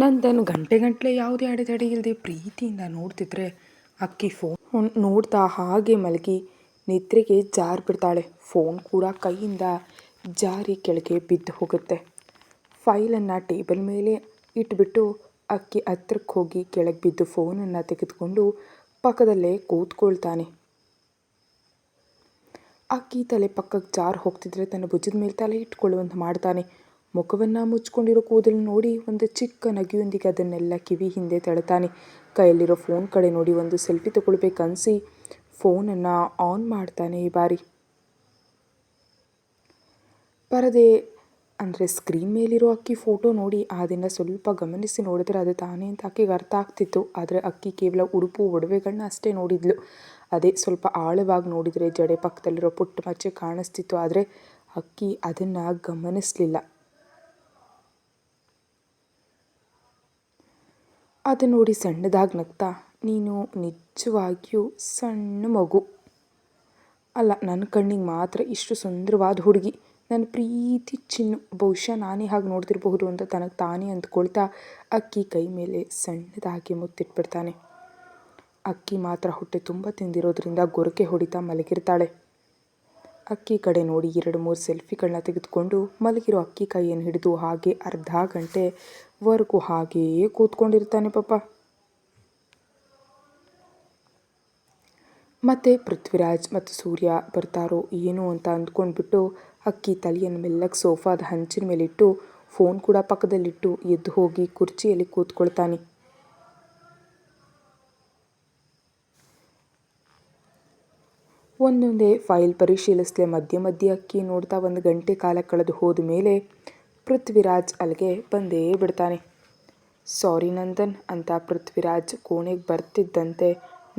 ನಂದನ್ನು ಗಂಟೆಗಟ್ಟಲೆ ಯಾವುದೇ ಅಡೆತಡೆ ಇಲ್ಲದೆ ಪ್ರೀತಿಯಿಂದ ನೋಡ್ತಿದ್ರೆ ಅಕ್ಕಿ ಫೋನ್ ನೋಡ್ತಾ ಹಾಗೆ ಮಲಗಿ ನಿದ್ರೆಗೆ ಬಿಡ್ತಾಳೆ. ಫೋನ್ ಕೂಡ ಕೈಯಿಂದ ಜಾರಿ ಕೆಳಗೆ ಬಿದ್ದು ಹೋಗುತ್ತೆ. ಫೈಲನ್ನು ಟೇಬಲ್ ಮೇಲೆ ಇಟ್ಬಿಟ್ಟು ಅಕ್ಕಿ ಹತ್ರಕ್ಕೆ ಹೋಗಿ ಕೆಳಗೆ ಬಿದ್ದು ಫೋನನ್ನು ತೆಗೆದುಕೊಂಡು ಪಕ್ಕದಲ್ಲೇ ಕೂತ್ಕೊಳ್ತಾನೆ. ಅಕ್ಕಿ ತಲೆ ಪಕ್ಕಕ್ಕೆ ಜಾರು ಹೋಗ್ತಿದ್ರೆ ತನ್ನ ಭುಜದ ಮೇಲೆ ತಲೆ ಇಟ್ಕೊಳ್ಳುವಂತೆ ಮಾಡ್ತಾನೆ. ಮುಖವನ್ನು ಮುಚ್ಕೊಂಡಿರೋ ಕೂದಲು ನೋಡಿ ಒಂದು ಚಿಕ್ಕ ನಗೆಯೊಂದಿಗೆ ಅದನ್ನೆಲ್ಲ ಕಿವಿ ಹಿಂದೆ ತಳ್ತಾನೆ. ಕೈಯಲ್ಲಿರೋ ಫೋನ್ ಕಡೆ ನೋಡಿ ಒಂದು ಸೆಲ್ಫಿ ತಗೊಳ್ಬೇಕನ್ನಿಸಿ ಫೋನನ್ನು ಆನ್ ಮಾಡ್ತಾನೆ. ಈ ಬಾರಿ ಪರದೆ ಅಂದರೆ ಸ್ಕ್ರೀನ್ ಮೇಲಿರೋ ಅಕ್ಕಿ ಫೋಟೋ ನೋಡಿ ಅದನ್ನು ಸ್ವಲ್ಪ ಗಮನಿಸಿ ನೋಡಿದ್ರೆ ಅದು ತಾನೇ ಅಂತ ಅಕ್ಕಿಗೆ ಅರ್ಥ ಆಗ್ತಿತ್ತು. ಆದರೆ ಅಕ್ಕಿ ಕೇವಲ ಉಡುಪು ಒಡವೆಗಳನ್ನ ಅಷ್ಟೇ ನೋಡಿದ್ಲು. ಅದೇ ಸ್ವಲ್ಪ ಆಳವಾಗಿ ನೋಡಿದರೆ ಜಡೆ ಪಕ್ಕದಲ್ಲಿರೋ ಪುಟ್ಟ ಮಚ್ಚೆ ಕಾಣಿಸ್ತಿತ್ತು. ಆದರೆ ಅಕ್ಕಿ ಅದನ್ನು ಗಮನಿಸಲಿಲ್ಲ. ಅದನ್ನು ನೋಡಿ ಸಣ್ಣದಾಗಿ ನಗ್ತಾ, ನೀನು ನಿಜವಾಗಿಯೂ ಸಣ್ಣ ಮಗು ಅಲ್ಲ, ನನ್ನ ಕಣ್ಣಿಗೆ ಮಾತ್ರ ಇಷ್ಟು ಸುಂದರವಾದ ಹುಡುಗಿ, ನನ್ನ ಪ್ರೀತಿ ಚಿನ್ನು, ಬಹುಶಃ ನಾನೇ ಹಾಗೆ ನೋಡ್ತಿರಬಹುದು ಅಂತ ತನಗೆ ತಾನೇ ಅಂದ್ಕೊಳ್ತಾ ಅಕ್ಕಿ ಕೈ ಮೇಲೆ ಸಣ್ಣದಾಗಿ ಮುತ್ತಿಟ್ಬಿಡ್ತಾನೆ. ಅಕ್ಕಿ ಮಾತ್ರ ಹೊಟ್ಟೆ ತುಂಬ ತಿಂದಿರೋದ್ರಿಂದ ಗೊರಕೆ ಹೊಡಿತಾ ಮಲಗಿರ್ತಾಳೆ. ಅಕ್ಕಿ ಕಡೆ ನೋಡಿ 2-3 ಸೆಲ್ಫಿಗಳನ್ನ ತೆಗೆದುಕೊಂಡು ಮಲಗಿರೋ ಅಕ್ಕಿ ಕೈಯನ್ನು ಹಿಡಿದು ಹಾಗೆ ಅರ್ಧ ಗಂಟೆವರೆಗೂ ಹಾಗೆಯೇ ಕೂತ್ಕೊಂಡಿರ್ತಾನೆ ಪಾಪ. ಮತ್ತೆ ಪೃಥ್ವಿರಾಜ್ ಮತ್ತು ಸೂರ್ಯ ಬರ್ತಾರೋ ಏನೋ ಅಂತ ಅಂದ್ಕೊಂಡ್ಬಿಟ್ಟು ಅಕ್ಕಿ ತಲೆಯನ್ನು ಮೆಲ್ಲಗೆ ಸೋಫಾದ ಹಂಚಿನ ಮೇಲಿಟ್ಟು ಫೋನ್ ಕೂಡ ಪಕ್ಕದಲ್ಲಿಟ್ಟು ಎದ್ದು ಹೋಗಿ ಕುರ್ಚಿಯಲ್ಲಿ ಕೂತ್ಕೊಳ್ತಾನೆ. ಒಂದೊಂದೇ ಫೈಲ್ ಪರಿಶೀಲಿಸಲೆ ಮಧ್ಯೆ ಮಧ್ಯೆ ಅಕ್ಕಿ ನೋಡ್ತಾ 1 ಗಂಟೆ ಕಾಲ ಕಳೆದು ಹೋದ ಮೇಲೆ ಪೃಥ್ವಿರಾಜ್ ಅಲ್ಲಿಗೆ ಬಂದೇ ಬಿಡ್ತಾನೆ. ಸಾರಿ ನಂದನ್ ಅಂತ ಪೃಥ್ವಿರಾಜ್ ಕೋಣೆಗೆ ಬರ್ತಿದ್ದಂತೆ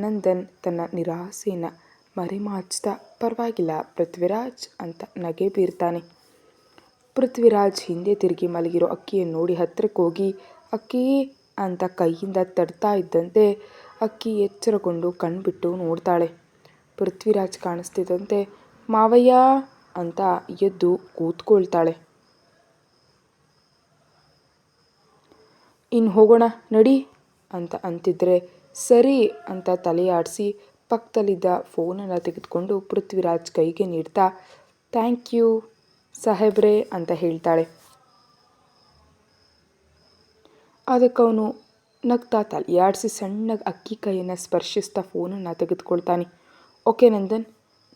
ನಂದನ್ ತನ್ನ ನಿರಾಸೆಯನ್ನು ಮರೆಮಾಚ್ತಾ ಪರವಾಗಿಲ್ಲ ಪೃಥ್ವಿರಾಜ್ ಅಂತ ನಗೆ ಬೀರ್ತಾನೆ. ಪೃಥ್ವಿರಾಜ್ ಹಿಂದೆ ತಿರುಗಿ ಮಲಗಿರೋ ಅಕ್ಕಿಯನ್ನು ನೋಡಿ ಹತ್ತಿರಕ್ಕೆ ಹೋಗಿ ಅಕ್ಕಿ ಅಂತ ಕೈಯಿಂದ ತಡ್ತಾ ಇದ್ದಂತೆ ಅಕ್ಕಿ ಎಚ್ಚರಗೊಂಡು ಕಣ್ಬಿಟ್ಟು ನೋಡ್ತಾಳೆ. ಪೃಥ್ವಿರಾಜ್ ಕಾಣಿಸ್ತಿದ್ದಂತೆ ಮಾವಯ್ಯ ಅಂತ ಎದ್ದು ಕೂತ್ಕೊಳ್ತಾಳೆ. ಇನ್ನು ಹೋಗೋಣ ನಡಿ ಅಂತ ಅಂತಿದ್ರೆ ಸರಿ ಅಂತ ತಲೆಯಾಡಿಸಿ ಪಕ್ಕದಲ್ಲಿದ್ದ ಫೋನನ್ನು ತೆಗೆದುಕೊಂಡು ಪೃಥ್ವಿರಾಜ್ ಕೈಗೆ ನೀಡ್ತಾ ಥ್ಯಾಂಕ್ ಯು ಸಾಹೇಬ್ರೆ ಅಂತ ಹೇಳ್ತಾಳೆ. ಅದಕ್ಕವನು ನಗ್ತಾ ತಲೆಯಾಡಿಸಿ ಸಣ್ಣಗೆ ಅಕ್ಕಿ ಕೈಯನ್ನು ಸ್ಪರ್ಶಿಸ್ತಾ ಫೋನನ್ನು ತೆಗೆದುಕೊಳ್ತಾನೆ. ಓಕೆ ನಂದನ್,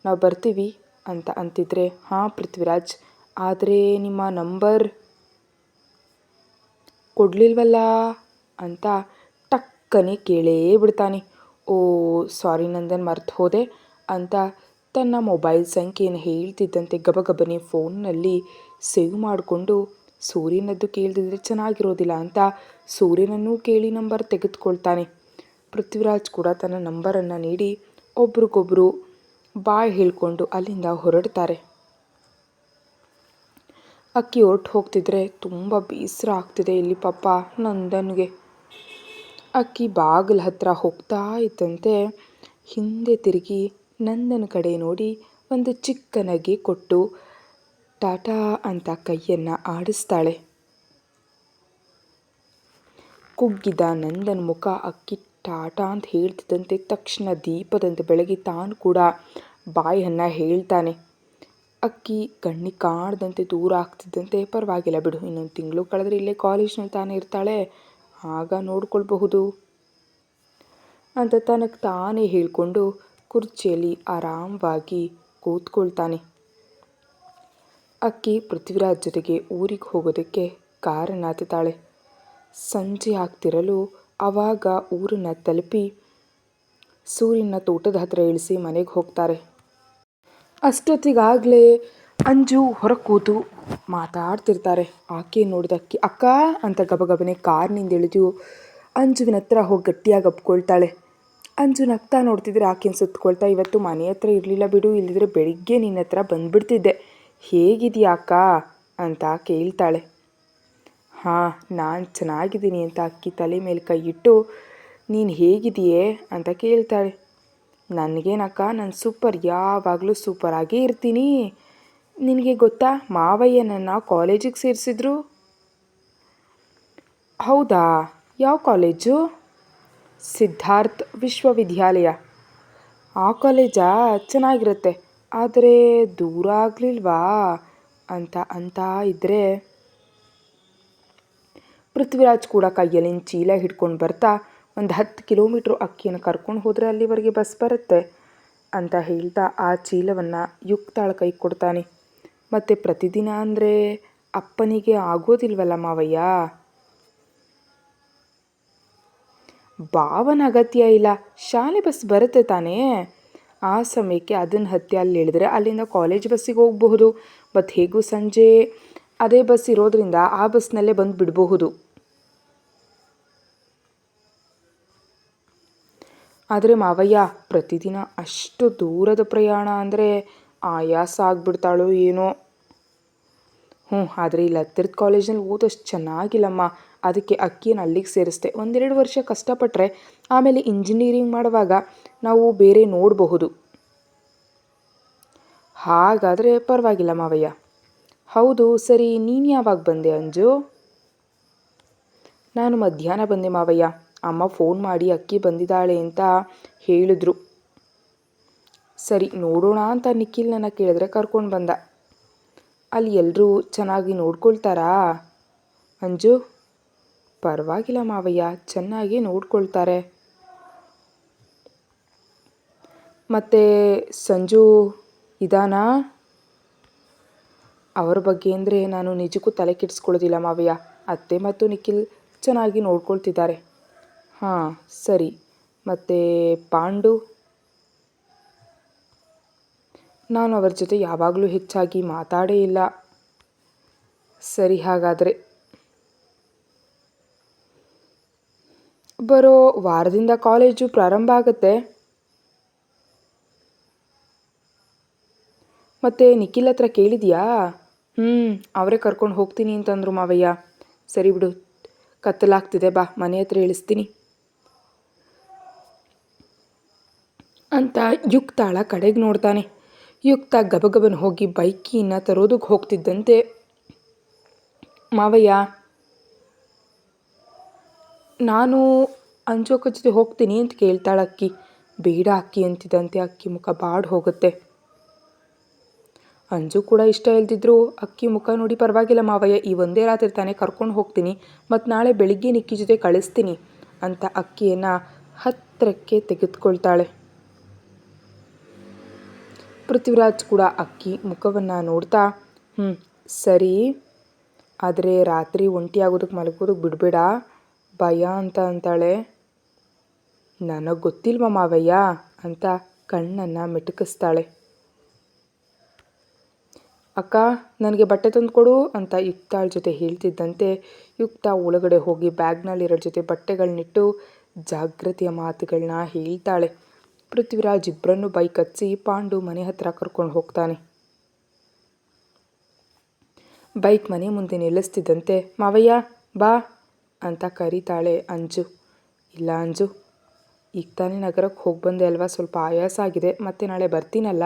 ನಾವು ಬರ್ತೀವಿ ಅಂತ ಅಂತಿದ್ರೆ ಹಾಂ ಪೃಥ್ವಿರಾಜ್, ಆದರೆ ನಿಮ್ಮ ನಂಬರ್ ಕೊಡಲಿಲ್ವಲ್ಲ ಅಂತ ಟಕ್ಕನೆ ಕೇಳೇ ಬಿಡ್ತಾನೆ. ಓ ಸಾರಿ ನಂದನ್, ಮರ್ತು ಹೋದೆ ಅಂತ ತನ್ನ ಮೊಬೈಲ್ ಸಂಖ್ಯೆಯನ್ನು ಹೇಳ್ತಿದ್ದಂತೆ ಗಬಗಬನೆ ಫೋನ್ನಲ್ಲಿ ಸೇವ್ ಮಾಡಿಕೊಂಡು ಸೂರ್ಯನದ್ದು ಕೇಳ್ದಿದ್ರೆ ಚೆನ್ನಾಗಿರೋದಿಲ್ಲ ಅಂತ ಸೂರ್ಯನನ್ನೂ ಕೇಳಿ ನಂಬರ್ ತೆಗೆದುಕೊಳ್ತಾನೆ. ಪೃಥ್ವಿರಾಜ್ ಕೂಡ ತನ್ನ ನಂಬರನ್ನು ನೀಡಿ ಒಬ್ರಿಗೊಬ್ರು ಬಾಯ್ ಹೇಳ್ಕೊಂಡು ಅಲ್ಲಿಂದ ಹೊರಡ್ತಾರೆ. ಅಕ್ಕಿ ಹೊರಟು ಹೋಗ್ತಿದ್ರೆ ತುಂಬ ಬೇಸರ ಆಗ್ತಿದೆ ಇಲ್ಲಿ ಪಾಪ ನಂದನ್ಗೆ. ಅಕ್ಕಿ ಬಾಗಿಲ ಹತ್ರ ಹೋಗ್ತಾ ಇದ್ದಂತೆ ಹಿಂದೆ ತಿರುಗಿ ನಂದನ್ ಕಡೆ ನೋಡಿ ಒಂದು ಚಿಕ್ಕ ನಗೆ ಕೊಟ್ಟು ಟಾಟಾ ಅಂತ ಕೈಯನ್ನು ಆಡಿಸ್ತಾಳೆ. ಕುಗ್ಗಿದ ನಂದನ್ ಮುಖ ಅಕ್ಕಿ ಟಾಟಾ ಅಂತ ಹೇಳ್ತಿದ್ದಂತೆ ತಕ್ಷಣ ದೀಪದಂತೆ ಬೆಳಗಿ ತಾನು ಕೂಡ ಬಾಯನ್ನು ಹೇಳ್ತಾನೆ. ಅಕ್ಕಿ ಕಣ್ಣಿಗೆ ಕಾಣದಂತೆ ದೂರ ಆಗ್ತಿದ್ದಂತೆ ಪರವಾಗಿಲ್ಲ ಬಿಡು, ಇನ್ನೊಂದು ತಿಂಗಳು ಕಳೆದ್ರೆ ಇಲ್ಲೇ ಕಾಲೇಜ್ನಲ್ಲಿ ತಾನೇ ಇರ್ತಾಳೆ, ಆಗ ನೋಡ್ಕೊಳ್ಬಹುದು ಅಂತ ತನಗೆ ತಾನೇ ಹೇಳಿಕೊಂಡು ಕುರ್ಚಿಯಲ್ಲಿ ಆರಾಮವಾಗಿ ಕೂತ್ಕೊಳ್ತಾನೆ. ಅಕ್ಕಿ ಪೃಥ್ವಿರಾಜ್ ಜೊತೆಗೆ ಊರಿಗೆ ಹೋಗೋದಕ್ಕೆ ಕಾರನ್ನು ಹತ್ತುತ್ತಾಳೆ. ಸಂಜೆ ಆಗ್ತಿರಲು ಆವಾಗ ಊರನ್ನು ತಲುಪಿ ಸೂರ್ಯನ ತೋಟದ ಹತ್ರ ಇಳಿಸಿ ಮನೆಗೆ ಹೋಗ್ತಾರೆ. ಅಷ್ಟೊತ್ತಿಗಾಗಲೇ ಅಂಜು ಹೊರ ಕೂತು ಮಾತಾಡ್ತಿರ್ತಾರೆ. ಆಕೆ ನೋಡಿದಕ್ಕಿ ಅಕ್ಕ ಅಂತ ಗಬಗಬನೆ ಕಾರ್ನಿಂದ ಇಳಿದು ಅಂಜುವಿನ ಹತ್ರ ಹೋಗಿ ಗಟ್ಟಿಯಾಗಿ ಅಪ್ಕೊಳ್ತಾಳೆ. ಅಂಜು ನಗ್ತಾ ನೋಡ್ತಿದ್ರೆ ಆಕೆನ ಸುತ್ಕೊಳ್ತಾ ಇವತ್ತು ಮನೆ ಹತ್ರ ಇರಲಿಲ್ಲ ಬಿಡು, ಇಲ್ಲಿದ್ರೆ ಬೆಳಿಗ್ಗೆ ನಿನ್ನ ಹತ್ರ ಬಂದುಬಿಡ್ತಿದ್ದೆ, ಹೇಗಿದೆಯಾ ಅಕ್ಕ ಅಂತ ಕೇಳ್ತಾಳೆ. ಹಾಂ ನಾನು ಚೆನ್ನಾಗಿದ್ದೀನಿ ಅಂತ ಅಕ್ಕಿ ತಲೆ ಮೇಲೆ ಕೈ ಇಟ್ಟು ನೀನು ಹೇಗಿದೆಯೇ ಅಂತ ಕೇಳ್ತಾಳೆ. ನನಗೇನಕ್ಕ, ನಾನು ಸೂಪರ್, ಯಾವಾಗಲೂ ಸೂಪರಾಗೇ ಇರ್ತೀನಿ. ನಿನಗೆ ಗೊತ್ತಾ ಮಾವಯ್ಯ ನನ್ನ ಕಾಲೇಜಿಗೆ ಸೇರಿಸಿದ್ರು. ಹೌದಾ, ಯಾವ ಕಾಲೇಜು? ಸಿದ್ಧಾರ್ಥ್ ವಿಶ್ವವಿದ್ಯಾಲಯ. ಆ ಕಾಲೇಜಾ? ಚೆನ್ನಾಗಿರುತ್ತೆ. ಆದರೆ ದೂರ ಆಗಲಿಲ್ವಾ ಅಂತ ಇದ್ದರೆ ಪೃಥ್ವಿರಾಜ್ ಕೂಡ ಕೈಯಲ್ಲಿ ಚೀಲ ಹಿಡ್ಕೊಂಡು ಬರ್ತಾ, ಒಂದು 10 ಕಿಲೋಮೀಟ್ರ್ ಅಕ್ಕಿಯನ್ನು ಕರ್ಕೊಂಡು ಹೋದರೆ ಅಲ್ಲಿವರೆಗೆ ಬಸ್ ಬರುತ್ತೆ ಅಂತ ಹೇಳ್ತಾ ಆ ಚೀಲವನ್ನು ಯುಕ್ತಾಳ ಕೈ ಕೊಡ್ತಾನೆ. ಮತ್ತು ಪ್ರತಿದಿನ ಅಂದರೆ ಅಪ್ಪನಿಗೆ ಆಗೋದಿಲ್ವಲ್ಲ ಮಾವಯ್ಯ. ಭಾವನ ಅಗತ್ಯ ಇಲ್ಲ, ಶಾಲೆ ಬಸ್ ಬರುತ್ತೆ ತಾನೇ. ಆ ಸಮಯಕ್ಕೆ ಅದನ್ನು ಹತ್ತಿ ಅಲ್ಲಿ ಇಳಿದ್ರೆ ಅಲ್ಲಿಂದ ಕಾಲೇಜ್ ಬಸ್ಸಿಗೆ ಹೋಗಬಹುದು. ಮತ್ತು ಹೇಗೂ ಸಂಜೆ ಅದೇ ಬಸ್ ಇರೋದ್ರಿಂದ ಆ ಬಸ್ನಲ್ಲೇ ಬಂದು ಬಿಡಬಹುದು. ಆದರೆ ಮಾವಯ್ಯ, ಪ್ರತಿದಿನ ಅಷ್ಟು ದೂರದ ಪ್ರಯಾಣ ಅಂದರೆ ಆಯಾಸ ಆಗ್ಬಿಡ್ತಾಳೋ ಏನೋ. ಆದರೆ ಇಲ್ಲಿ ಹತ್ತಿರದ ಕಾಲೇಜಲ್ಲಿ ಓದೋಷ್ಟು ಚೆನ್ನಾಗಿಲ್ಲಮ್ಮ. ಅದಕ್ಕೆ ಅಕ್ಕಿಯನ್ನು ಅಲ್ಲಿಗೆ ಸೇರಿಸ್ದೆ. 1-2 ವರ್ಷ ಕಷ್ಟಪಟ್ಟರೆ ಆಮೇಲೆ ಇಂಜಿನಿಯರಿಂಗ್ ಮಾಡುವಾಗ ನಾವು ಬೇರೆ ನೋಡಬಹುದು. ಹಾಗಾದರೆ ಪರವಾಗಿಲ್ಲ ಮಾವಯ್ಯ. ಹೌದು, ಸರಿ, ನೀನು ಯಾವಾಗ ಬಂದೆ ಅಂಜು? ನಾನು ಮಧ್ಯಾಹ್ನ ಬಂದೆ ಮಾವಯ್ಯ. ಅಮ್ಮ ಫೋನ್ ಮಾಡಿ ಅಕ್ಕಿ ಬಂದಿದ್ದಾಳೆ ಅಂತ ಹೇಳಿದ್ರು. ಸರಿ, ನೋಡೋಣ ಅಂತ ನಿಖಿಲ್ ನನ್ನ ಕೇಳಿದ್ರೆ ಕರ್ಕೊಂಡು ಬಂದ. ಅಲ್ಲಿ ಎಲ್ಲರೂ ಚೆನ್ನಾಗಿ ನೋಡ್ಕೊಳ್ತಾರಾ ಅಂಜು? ಪರವಾಗಿಲ್ಲ ಮಾವಯ್ಯ, ಚೆನ್ನಾಗಿ ನೋಡ್ಕೊಳ್ತಾರೆ. ಮತ್ತು ಸಂಜು ಇದಾನಾ? ಅವರ ಬಗ್ಗೆ ಅಂದರೆ ನಾನು ನಿಜಕ್ಕೂ ತಲೆ ಕೆಡಿಸ್ಕೊಳ್ಳೋದಿಲ್ಲ ಮಾವಯ್ಯ. ಅತ್ತೆ ಮತ್ತು ನಿಖಿಲ್ ಚೆನ್ನಾಗಿ ನೋಡ್ಕೊಳ್ತಿದ್ದಾರೆ. ಹಾಂ, ಸರಿ. ಮತ್ತು ಪಾಂಡು? ನಾನು ಅವರ ಜೊತೆ ಯಾವಾಗಲೂ ಹೆಚ್ಚಾಗಿ ಮಾತಾಡೇ ಇಲ್ಲ. ಸರಿ, ಹಾಗಾದರೆ ಬರೋ ವಾರದಿಂದ ಕಾಲೇಜು ಪ್ರಾರಂಭ ಆಗುತ್ತೆ. ಮತ್ತು ನಿಖಿಲ್ ಹತ್ರ ಕೇಳಿದ್ಯಾ? ಅವರೇ ಕರ್ಕೊಂಡು ಹೋಗ್ತೀನಿ ಅಂತಂದರು ಮಾವಯ್ಯ. ಸರಿ ಬಿಡು, ಕತ್ತಲಾಗ್ತಿದೆ, ಬಾ ಮನೆ ಹತ್ರ ಇಳಿಸ್ತೀನಿ ಅಂತ ಯುಕ್ತಾಳ ಕಡೆಗೆ ನೋಡ್ತಾನೆ. ಯುಕ್ತ ಗಬಗಬನ ಹೋಗಿ ಬೈಕಿನ ತರೋದಕ್ಕೆ ಹೋಗ್ತಿದ್ದಂತೆ, ಮಾವಯ್ಯ ನಾನು ಅಂಜೋಕ ಜೊತೆ ಹೋಗ್ತೀನಿ ಅಂತ ಕೇಳ್ತಾಳ ಅಕ್ಕಿ. ಬೇಡ ಅಕ್ಕಿ ಅಂತಿದ್ದಂತೆ ಅಕ್ಕಿ ಮುಖ ಬಾಡ್ ಹೋಗುತ್ತೆ. ಅಂಜು ಕೂಡ ಇಷ್ಟ ಇಲ್ದಿದ್ರು ಅಕ್ಕಿ ಮುಖ ನೋಡಿ, ಪರವಾಗಿಲ್ಲ ಮಾವಯ್ಯ, ಈ ಒಂದೇ ರಾತ್ರಿ ತಾನೇ ಕರ್ಕೊಂಡು ಹೋಗ್ತೀನಿ, ಮತ್ತು ನಾಳೆ ಬೆಳಿಗ್ಗೆ ನಿಕ್ಕಿ ಜೊತೆ ಕಳಿಸ್ತೀನಿ ಅಂತ ಅಕ್ಕಿಯನ್ನು ಹತ್ತಿರಕ್ಕೆ ತೆಗೆದುಕೊಳ್ತಾಳೆ. ಪೃಥ್ವಿರಾಜ್ ಕೂಡ ಅಕ್ಕಿ ಮುಖವನ್ನು ನೋಡ್ತಾ, ಸರಿ, ಆದರೆ ರಾತ್ರಿ ಒಂಟಿಯಾಗೋದಕ್ಕೆ ಮಲಗೋದಕ್ಕೆ ಬಿಡಬೇಡ, ಭಯ ಅಂತಾಳೆ. ನನಗೆ ಗೊತ್ತಿಲ್ವ ಮಾವಯ್ಯ ಅಂತ ಕಣ್ಣನ್ನು ಮಿಟುಕಿಸ್ತಾಳೆ. ಅಕ್ಕ, ನನಗೆ ಬಟ್ಟೆ ತಂದು ಕೊಡು ಅಂತ ಯುಕ್ತಾಳ ಜೊತೆ ಹೇಳ್ತಿದ್ದಂತೆ ಯುಕ್ತ ಒಳಗಡೆ ಹೋಗಿ ಬ್ಯಾಗ್ನಲ್ಲಿರೋ ಜೊತೆ ಬಟ್ಟೆಗಳನ್ನಿಟ್ಟು ಜಾಗೃತಿಯ ಮಾತುಗಳನ್ನ ಹೇಳ್ತಾಳೆ. ಪೃಥ್ವಿರಾಜ್ ಇಬ್ಬರನ್ನು ಬೈಕ್ ಹತ್ತಿಸಿ ಪಾಂಡು ಮನೆ ಹತ್ರ ಕರ್ಕೊಂಡು ಹೋಗ್ತಾನೆ. ಬೈಕ್ ಮನೆ ಮುಂದೆ ನಿಲ್ಲಿಸ್ತಿದ್ದಂತೆ, ಮಾವಯ್ಯ ಬಾ ಅಂತ ಕರೀತಾಳೆ ಅಂಜು. ಇಲ್ಲ ಅಂಜು, ಈಗ ತಾನೇ ನಗರಕ್ಕೆ ಹೋಗಿ ಬಂದೆ ಅಲ್ವಾ, ಸ್ವಲ್ಪ ಆಯಾಸ ಆಗಿದೆ, ಮತ್ತು ನಾಳೆ ಬರ್ತೀನಲ್ಲ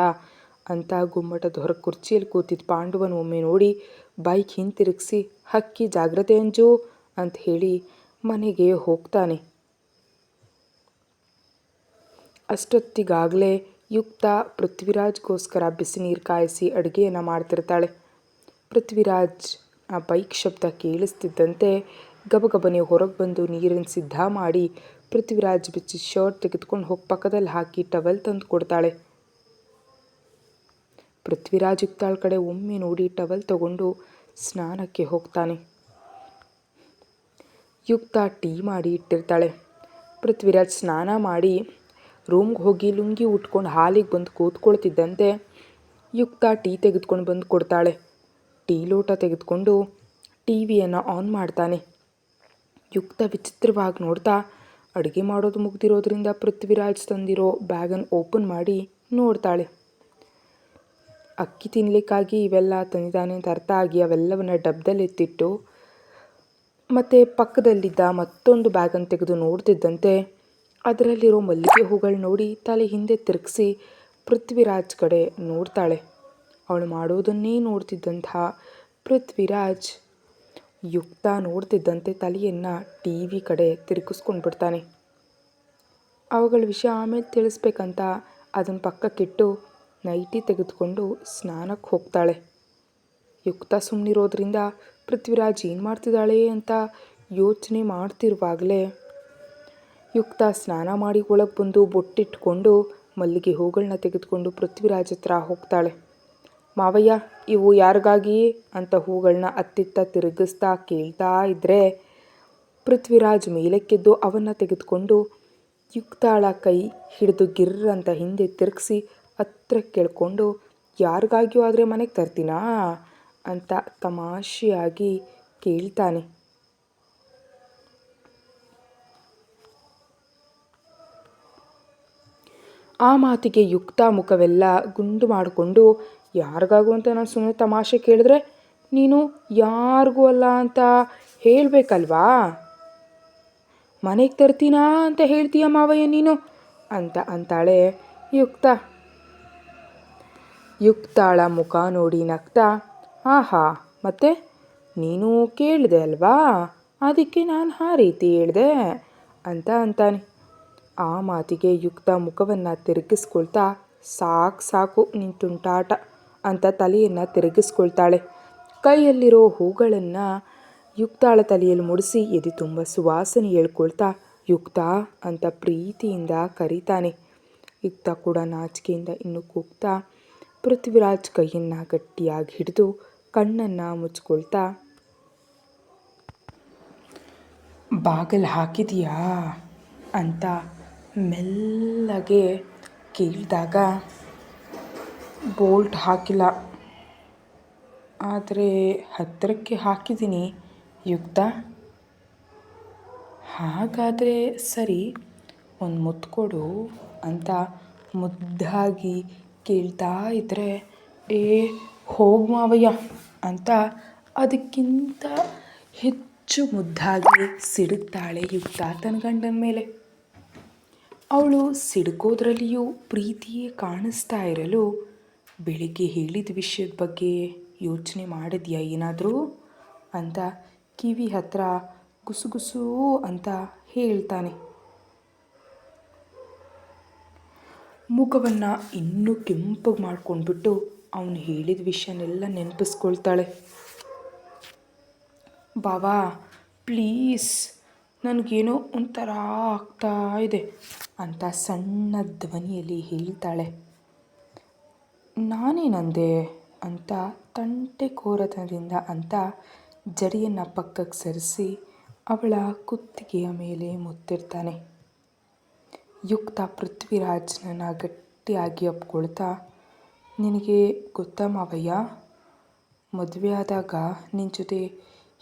ಅಂತ ಗುಮ್ಮಟದ ಹೊರಗೆ ಕುರ್ಚಿಯಲ್ಲಿ ಕೂತಿದ್ದ ಪಾಂಡುವನ್ನು ಒಮ್ಮೆ ನೋಡಿ ಬೈಕ್ ಹಿಂತಿರುಗಿಸಿ, ಹಕ್ಕಿ ಜಾಗ್ರತೆ ಅಂಜು ಅಂತ ಹೇಳಿ ಮನೆಗೆ ಹೋಗ್ತಾನೆ. ಅಷ್ಟೊತ್ತಿಗಾಗಲೇ ಯುಕ್ತ ಪೃಥ್ವಿರಾಜ್ಗೋಸ್ಕರ ಬಿಸಿ ನೀರು ಕಾಯಿಸಿ ಅಡುಗೆಯನ್ನು ಮಾಡ್ತಿರ್ತಾಳೆ. ಪೃಥ್ವಿರಾಜ್ ಆ ಬೈಕ್ ಶಬ್ದ ಕೇಳಿಸ್ತಿದ್ದಂತೆ ಗಬಗಬನೆ ಹೊರಗೆ ಬಂದು ನೀರನ್ನು ಸಿದ್ಧ ಮಾಡಿ ಪೃಥ್ವಿರಾಜ್ ಬಿಚ್ಚಿ ಶರ್ಟ್ ತೆಗೆದುಕೊಂಡು ಹೋಗಿ ಪಕ್ಕದಲ್ಲಿ ಹಾಕಿ ಟವಲ್ ತಂದು ಕೊಡ್ತಾಳೆ. ಪೃಥ್ವಿರಾಜ್ ಯುಕ್ತಾಳ ಕಡೆ ಒಮ್ಮೆ ನೋಡಿ ಟವಲ್ ತಗೊಂಡು ಸ್ನಾನಕ್ಕೆ ಹೋಗ್ತಾನೆ. ಯುಕ್ತ ಟೀ ಮಾಡಿ ಇಟ್ಟಿರ್ತಾಳೆ. ಪೃಥ್ವಿರಾಜ್ ಸ್ನಾನ ಮಾಡಿ ರೂಮ್ಗೆ ಹೋಗಿ ಲುಂಗಿ ಉಟ್ಕೊಂಡು ಹಾಲಿಗೆ ಬಂದು ಕೂತ್ಕೊಳ್ತಿದ್ದಂತೆ ಯುಕ್ತ ಟೀ ತೆಗೆದುಕೊಂಡು ಬಂದು ಕೊಡ್ತಾಳೆ. ಟೀ ಲೋಟ ತೆಗೆದುಕೊಂಡು ಟಿ ವಿಯನ್ನು ಆನ್ ಮಾಡ್ತಾನೆ. ಯುಕ್ತ ವಿಚಿತ್ರವಾಗಿ ನೋಡ್ತಾ ಅಡುಗೆ ಮಾಡೋದು ಮುಗ್ದಿರೋದ್ರಿಂದ ಪೃಥ್ವಿರಾಜ್ ತಂದಿರೋ ಬ್ಯಾಗನ್ನು ಓಪನ್ ಮಾಡಿ ನೋಡ್ತಾಳೆ. ಅಕ್ಕಿ ತಿನ್ನಲಿಕ್ಕಾಗಿ ಇವೆಲ್ಲ ತಂದಿದ್ದಾನೆ ಅಂತ ಅರ್ಥ ಆಗಿ ಅವೆಲ್ಲವನ್ನು ಡಬ್ಬದಲ್ಲಿ ಎತ್ತಿಟ್ಟು ಮತ್ತು ಪಕ್ಕದಲ್ಲಿದ್ದ ಮತ್ತೊಂದು ಬ್ಯಾಗನ್ನು ತೆಗೆದು ನೋಡ್ತಿದ್ದಂತೆ ಅದರಲ್ಲಿರೋ ಮಲ್ಲಿಗೆ ಹೂಗಳು ನೋಡಿ ತಲೆ ಹಿಂದೆ ತಿರುಗಿಸಿ ಪೃಥ್ವಿರಾಜ್ ಕಡೆ ನೋಡ್ತಾಳೆ. ಅವಳು ಮಾಡೋದನ್ನೇ ನೋಡ್ತಿದ್ದಂತಹ ಪೃಥ್ವಿರಾಜ್ ಯುಕ್ತ ನೋಡ್ತಿದ್ದಂತೆ ತಲೆಯನ್ನು ಟಿ ವಿ ಕಡೆ ತಿರುಗಿಸ್ಕೊಂಡು ಬಿಡ್ತಾನೆ. ಅವುಗಳ ವಿಷಯ ಆಮೇಲೆ ತಿಳಿಸ್ಬೇಕಂತ ಅದನ್ನು ಪಕ್ಕಕ್ಕಿಟ್ಟು ನೈಟಿ ತೆಗೆದುಕೊಂಡು ಸ್ನಾನಕ್ಕೆ ಹೋಗ್ತಾಳೆ. ಯುಕ್ತ ಸುಮ್ಮನಿರೋದ್ರಿಂದ ಪೃಥ್ವಿರಾಜ್ ಏನು ಮಾಡ್ತಿದ್ದಾಳೆ ಅಂತ ಯೋಚನೆ ಮಾಡ್ತಿರುವಾಗಲೇ ಯುಕ್ತ ಸ್ನಾನ ಮಾಡಿ ಒಳಗೆ ಬಂದು ಬೊಟ್ಟಿಟ್ಕೊಂಡು ಮಲ್ಲಿಗೆ ಹೂಗಳನ್ನ ತೆಗೆದುಕೊಂಡು ಪೃಥ್ವಿರಾಜ್ ಹತ್ರ ಹೋಗ್ತಾಳೆ. ಮಾವಯ್ಯ, ಇವು ಯಾರಿಗಾಗಿ ಅಂತ ಹೂಗಳನ್ನ ಅತ್ತಿತ್ತ ತಿರುಗಿಸ್ತಾ ಕೇಳ್ತಾ ಇದ್ದರೆ ಪೃಥ್ವಿರಾಜ್ ಮೇಲಕ್ಕೆದ್ದು ಅವನ್ನು ತೆಗೆದುಕೊಂಡು ಯುಕ್ತಾಳ ಕೈ ಹಿಡಿದು ಗಿರ್ರಂತ ಹಿಂದೆ ತಿರುಗಿಸಿ ಹತ್ರ ಕೇಳ್ಕೊಂಡು, ಯಾರಿಗಾಗಿಯೂ ಆದರೆ ಮನೆಗೆ ತರ್ತೀನಾ ಅಂತ ತಮಾಷೆಯಾಗಿ ಕೇಳ್ತಾನೆ. ಆ ಮಾತಿಗೆ ಯುಕ್ತ ಮುಖವೆಲ್ಲ ಗುಂಡು ಮಾಡಿಕೊಂಡು, ಯಾರಿಗಾಗೂ ಅಂತ ನಾನು ಸುಮ್ಮನೆ ತಮಾಷೆ ಕೇಳಿದ್ರೆ ನೀನು ಯಾರಿಗೂ ಅಲ್ಲ ಅಂತ ಹೇಳಬೇಕಲ್ವಾ, ಮನೆಗೆ ತರ್ತೀನಾ ಅಂತ ಹೇಳ್ತೀಯ ಮಾವಯ್ಯ ನೀನು ಅಂತ ಅಂತಾಳೆ ಯುಕ್ತ. ಯುಕ್ತಾಳ ಮುಖ ನೋಡಿ ನಗ್ತಾ, ಆಹಾ ಮತ್ತೆ ನೀನು ಕೇಳಿದೆ ಅಲ್ವಾ, ಅದಕ್ಕೆ ನಾನು ಆ ರೀತಿ ಹೇಳಿದೆ ಅಂತ ಅಂತಾನೆ. ಆ ಮಾತಿಗೆ ಯುಕ್ತ ಮುಖವನ್ನು ತಿರುಗಿಸ್ಕೊಳ್ತಾ, ಸಾಕು ನಿನ್ನ ತುಂಟಾಟ ಅಂತ ತಲೆಯನ್ನು ತಿರುಗಿಸ್ಕೊಳ್ತಾಳೆ. ಕೈಯಲ್ಲಿರೋ ಹೂಗಳನ್ನು ಯುಕ್ತಾಳ ತಲೆಯಲ್ಲಿ ಮುಡಿಸಿ ಎದೆ ತುಂಬ ಸುವಾಸನೆ ಹೇಳ್ಕೊಳ್ತಾ ಯುಕ್ತ ಅಂತ ಪ್ರೀತಿಯಿಂದ ಕರೀತಾನೆ. ಯುಕ್ತ ಕೂಡ ನಾಚಿಕೆಯಿಂದ ಇನ್ನು ಕೂಗ್ತಾ ಪೃಥ್ವಿರಾಜ್ ಕೈಯನ್ನು ಗಟ್ಟಿಯಾಗಿ ಹಿಡಿದು ಕಣ್ಣನ್ನು ಮುಚ್ಕೊಳ್ತಾ, ಬಾಗಿಲು ಹಾಕಿದೀಯಾ ಅಂತ ಮೆಲ್ಲಗೆ ಕೇಳಿದಾಗ, ಬೋಲ್ಟ್ ಹಾಕಿಲ್ಲ, ಆದರೆ ಹತ್ತಿರಕ್ಕೆ ಹಾಕಿದ್ದೀನಿ ಯುಕ್ತ. ಹಾಗಾದರೆ ಸರಿ, ಒಂದು ಮುತ್ತು ಕೊಡು ಅಂತ ಮುದ್ದಾಗಿ ಕೇಳ್ತಾ ಇದ್ದರೆ, ಹೋಗು ಮಾವಯ್ಯ ಅಂತ ಅದಕ್ಕಿಂತ ಹೆಚ್ಚು ಮುದ್ದಾಗಿ ಸಿಡುಕ್ತಾಳೆ ಯುಕ್ತ ತನ್ನ ಗಂಡನ ಮೇಲೆ. ಅವಳು ಸಿಡುಕೋದ್ರಲ್ಲಿಯೂ ಪ್ರೀತಿಯೇ ಕಾಣಿಸ್ತಾ ಇರಲು, ಬೆಳಿಗ್ಗೆ ಹೇಳಿದ ವಿಷಯದ ಬಗ್ಗೆ ಯೋಚನೆ ಮಾಡಿದ್ಯಾ ಏನಾದರೂ ಅಂತ ಕಿವಿ ಹತ್ರ ಗುಸುಗುಸು ಅಂತ ಹೇಳ್ತಾನೆ. ಮುಖವನ್ನು ಇನ್ನೂ ಕೆಂಪಗೆ ಮಾಡ್ಕೊಂಡ್ಬಿಟ್ಟು ಅವನು ಹೇಳಿದ ವಿಷಯನೆಲ್ಲ ನೆನಪಿಸ್ಕೊಳ್ತಾಳೆ. ಬಾವಾ ಪ್ಲೀಸ್, ನನಗೇನೋ ಒಂಥರ ಆಗ್ತಾ ಇದೆ ಅಂತ ಸಣ್ಣ ಧ್ವನಿಯಲ್ಲಿ ಹೇಳ್ತಾಳೆ. ನಾನೇನಂದೆ ಅಂತ ತಂಟೆ ಕೋರತನದಿಂದ ಅಂತ ಜಡಿಯನ್ನು ಪಕ್ಕಕ್ಕೆ ಸರಿಸಿ ಅವಳ ಕುತ್ತಿಗೆಯ ಮೇಲೆ ಮುತ್ತಿರ್ತಾನೆ. ಯುಕ್ತ ಪೃಥ್ವಿರಾಜ್ನನ್ನು ಗಟ್ಟಿಯಾಗಿ ಅಪ್ಕೊಳ್ತಾ, ನಿನಗೆ ಗೊತ್ತಾ ಮಾವಯ್ಯ, ಮದುವೆ ಆದಾಗ ನಿನ್ನ ಜೊತೆ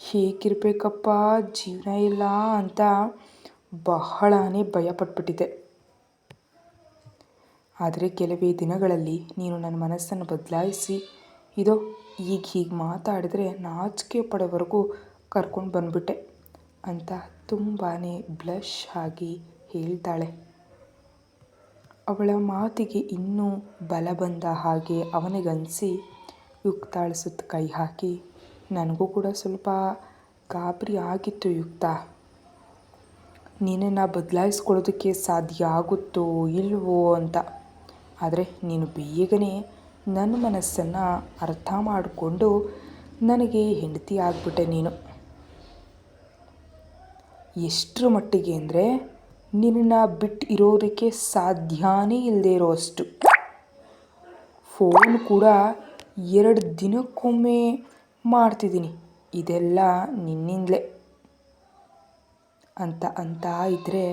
ಹೇಗಿರಬೇಕಪ್ಪ ಜೀವನ ಇಲ್ಲ ಅಂತ ಬಹಳನೇ ಭಯಪಟ್ಬಿಟ್ಟಿದ್ದೆ. ಆದರೆ ಕೆಲವೇ ದಿನಗಳಲ್ಲಿ ನೀನು ನನ್ನ ಮನಸ್ಸನ್ನು ಬದಲಾಯಿಸಿ ಇದೋ ಹೀಗೆ ಮಾತಾಡಿದ್ರೆ ನಾಚಿಕೆ ಪಡೋವರೆಗೂ ಕರ್ಕೊಂಡು ಬಂದ್ಬಿಟ್ಟೆ ಅಂತ ತುಂಬಾ ಬ್ಲಷ್ ಆಗಿ ಹೇಳ್ತಾಳೆ. ಅವಳ ಮಾತಿಗೆ ಇನ್ನೂ ಬಲ ಬಂದ ಹಾಗೆ ಅವನಿಗನ್ನಿಸಿ ಯುಕ್ತಾಳ ಸುತ್ತ ಕೈ ಹಾಕಿ, ನನಗೂ ಕೂಡ ಸ್ವಲ್ಪ ಗಾಬರಿ ಆಗಿತ್ತು ಯುಕ್ತ, ನೀನನ್ನು ಬದಲಾಯಿಸ್ಕೊಳ್ಳೋದಕ್ಕೆ ಸಾಧ್ಯ ಆಗುತ್ತೋ ಇಲ್ವೋ ಅಂತ. ಆದರೆ ನೀನು ಬೇಗನೆ ನನ್ನ ಮನಸ್ಸನ್ನು ಅರ್ಥ ಮಾಡಿಕೊಂಡು ನನಗೆ ಹೆಂಡತಿ ಆಗಿಬಿಟ್ಟೆ ನೀನು. ಎಷ್ಟರ ಮಟ್ಟಿಗೆ ಅಂದರೆ ನಿನ್ನನ್ನು ಬಿಟ್ಟು ಇರೋದಕ್ಕೆ ಸಾಧ್ಯನೇ ಇಲ್ಲದೆ ಇರೋ ಅಷ್ಟು. ಫೋನ್ ಕೂಡ 2 ದಿನಕ್ಕೊಮ್ಮೆ ಮಾಡ್ತಿದ್ದೀನಿ, ಇದೆಲ್ಲ ನಿನ್ನಿಂದಲೇ ಅಂತ ಇದ್ದರೆ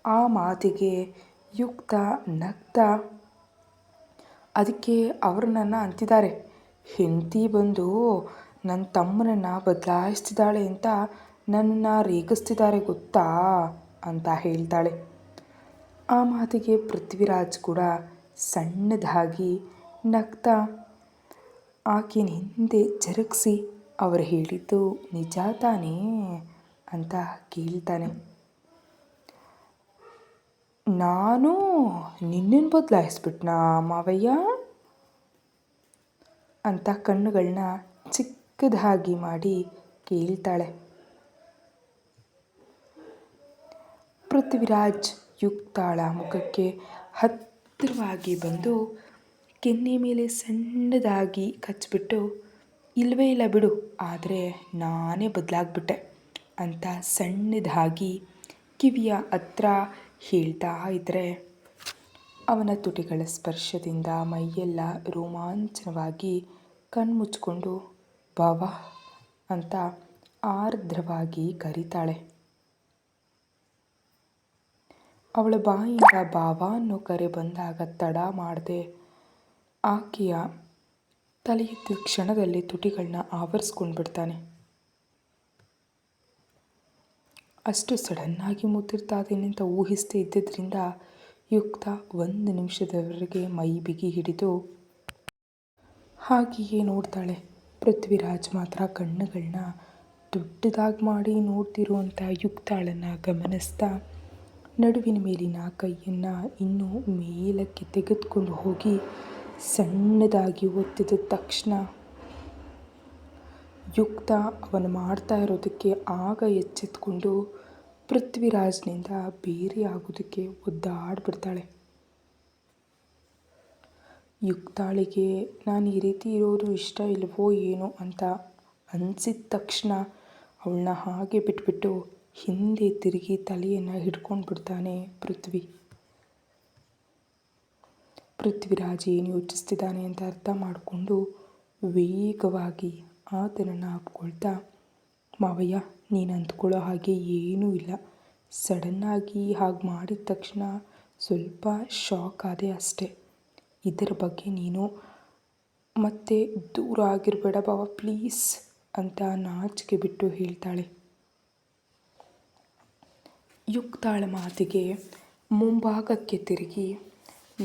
ಆ ಮಾತಿಗೆ ಯುಕ್ತ ನಗ್ತಾ, ಅದಕ್ಕೆ ಅವರು ನನ್ನ ಅಂತಿದ್ದಾರೆ, ಹೆಂಡತಿ ಬಂದು ನನ್ನ ತಮ್ಮನನ್ನು ಬದಲಾಯಿಸ್ತಿದ್ದಾಳೆ ಅಂತ ನನ್ನನ್ನು ರೇಗಿಸ್ತಿದ್ದಾರೆ ಗೊತ್ತಾ ಅಂತ ಹೇಳ್ತಾಳೆ. ಆ ಮಾತಿಗೆ ಪೃಥ್ವಿರಾಜ್ ಕೂಡ ಸಣ್ಣದಾಗಿ ನಗ್ತಾ ಆಕೆನ ಹಿಂದೆ ಜರುಗಿಸಿ, ಅವರು ಹೇಳಿದ್ದು ನಿಜ ತಾನೇ ಅಂತ ಕೇಳ್ತಾನೆ. ನಾನು ನಿನ್ನನ್ನು ಬದಲಾಯಿಸ್ಬಿಟ್ನಾ ಮಾವಯ್ಯ ಅಂತ ಕಣ್ಣುಗಳನ್ನ ಚಿಕ್ಕದಾಗಿ ಮಾಡಿ ಕೇಳ್ತಾಳೆ. ಪೃಥ್ವಿರಾಜ್ ಯುಕ್ತಾಳ ಮುಖಕ್ಕೆ ಹತ್ತಿರವಾಗಿ ಬಂದು ಕೆನ್ನೆ ಮೇಲೆ ಸಣ್ಣದಾಗಿ ಕಚ್ಚಿಬಿಟ್ಟು, ಇಲ್ಲವೇ ಇಲ್ಲ ಬಿಡು, ಆದರೆ ನಾನೇ ಬದಲಾಗ್ಬಿಟ್ಟೆ ಅಂತ ಸಣ್ಣದಾಗಿ ಕಿವಿಯ ಹತ್ರ ಹೇಳ್ತಾ ಇದ್ದರೆ, ಅವನ ತುಟಿಗಳ ಸ್ಪರ್ಶದಿಂದ ಮೈಯೆಲ್ಲ ರೋಮಾಂಚನವಾಗಿ ಕಣ್ಮುಚ್ಕೊಂಡು ಬಾವಾ ಅಂತ ಆರ್ದ್ರವಾಗಿ ಕರೀತಾಳೆ. ಅವಳ ಬಾಯಿಂದ ಬಾವಾ ಅನ್ನೋ ಕರೆ ಬಂದಾಗ ತಡ ಮಾಡದೆ ಆಕೆಯ ತಲೆಯೆತ್ತಿದ ಕ್ಷಣದಲ್ಲಿ ತುಟಿಗಳನ್ನ ಆವರಿಸ್ಕೊಂಡು ಬಿಡ್ತಾನೆ. ಅಷ್ಟು ಸಡನ್ನಾಗಿ ಮುತ್ತಿರ್ತಾ ಇದ್ದೀನಿ ಅಂತ ಊಹಿಸದೇ ಇದ್ದಿದ್ದರಿಂದ ಯುಕ್ತ 1 ನಿಮಿಷದವರೆಗೆ ಮೈ ಬಿಗಿ ಹಿಡಿದು ಹಾಗೆಯೇ ನೋಡ್ತಾಳೆ. ಪೃಥ್ವಿರಾಜ್ ಮಾತ್ರ ಕಣ್ಣುಗಳನ್ನ ದೊಡ್ಡದಾಗಿ ಮಾಡಿ ನೋಡ್ತಿರುವಂಥ ಯುಕ್ತಾಳನ್ನು ಗಮನಿಸ್ತಾ ನಡುವಿನ ಮೇಲಿನ ಕೈಯನ್ನು ಇನ್ನೂ ಮೇಲಕ್ಕೆ ತೆಗೆದುಕೊಂಡು ಹೋಗಿ ಸಣ್ಣದಾಗಿ ಒತ್ತಿದ ತಕ್ಷಣ ಯುಕ್ತ ಅವನು ಮಾಡ್ತಾ ಇರೋದಕ್ಕೆ ಆಗ ಎಚ್ಚೆತ್ಕೊಂಡು ಪೃಥ್ವಿರಾಜ್ನಿಂದ ಬೇರೆ ಆಗೋದಕ್ಕೆ ಒದ್ದಾಡ್ಬಿಡ್ತಾಳೆ. ಯುಕ್ತಾಳಿಗೆ ನಾನು ಈ ರೀತಿ ಇರೋದು ಇಷ್ಟ ಇಲ್ವೋ ಏನೋ ಅಂತ ಅನಿಸಿದ ತಕ್ಷಣ ಅವಳನ್ನ ಹಾಗೆ ಬಿಟ್ಬಿಟ್ಟು ಹಿಂದೆ ತಿರುಗಿ ತಲೆಯನ್ನು ಹಿಡ್ಕೊಂಡು ಬಿಡ್ತಾನೆ ಪೃಥ್ವಿರಾಜ್ ಏನು ಯೋಚಿಸ್ತಿದ್ದಾನೆ ಅಂತ ಅರ್ಥ ಮಾಡಿಕೊಂಡು ವೇಗವಾಗಿ ಆತನನ್ನು ಅಪ್ಕೊಳ್ತಾ, ಮಾವಯ್ಯ, ನೀನು ಅಂದ್ಕೊಳ್ಳೋ ಹಾಗೆ ಏನೂ ಇಲ್ಲ, ಸಡನ್ನಾಗಿ ಹಾಗೆ ಮಾಡಿದ ತಕ್ಷಣ ಸ್ವಲ್ಪ ಶಾಕ್ ಆದೆ ಅಷ್ಟೆ. ಇದರ ಬಗ್ಗೆ ನೀನು ಮತ್ತೆ ದೂರ ಆಗಿರಬೇಡ ಬಾವ, ಪ್ಲೀಸ್ ಅಂತ ನಾಚಿಕೆ ಬಿಟ್ಟು ಹೇಳ್ತಾಳೆ. ಯುಕ್ತಾಳ ಮಾತಿಗೆ ಮುಂಭಾಗಕ್ಕೆ ತಿರುಗಿ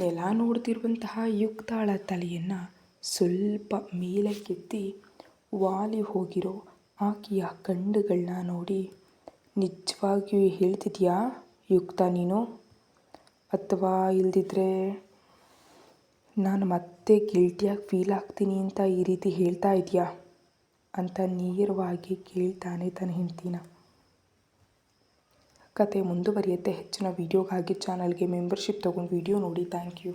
ನೆಲ ನೋಡ್ತಿರುವಂತಹ ಯುಕ್ತಾಳ ತಲೆಯನ್ನು ಸ್ವಲ್ಪ ಮೇಲಕ್ಕೆತ್ತಿ ವಾಲಿ ಹೋಗಿರೋ ಆಕೆಯ ಕಣ್ಣುಗಳನ್ನ ನೋಡಿ, ನಿಜವಾಗಿಯೂ ಹೇಳ್ತಿದ್ಯಾ ಯುಕ್ತ ನೀನು, ಅಥವಾ ಇಲ್ದಿದ್ರೆ ನಾನು ಮತ್ತೆ ಗಿಲ್ಟಿಯಾಗಿ ಫೀಲ್ ಆಗ್ತೀನಿ ಅಂತ ಈ ರೀತಿ ಹೇಳ್ತಾ ಇದೆಯಾ ಅಂತ ನೇರವಾಗಿ ಕೇಳ್ತಾನೆ ತನ್ನ ಹೆಂಡ್ತಿನ. ಕತೆ ಮುಂದುವರಿಯುತ್ತೆ. ಹೆಚ್ಚಿನ ವೀಡಿಯೋಗಾಗಿ ಚಾನಲ್ಗೆ ಮೆಂಬರ್ಶಿಪ್ ತೊಗೊಂಡು ವೀಡಿಯೋ ನೋಡಿ. Thank you.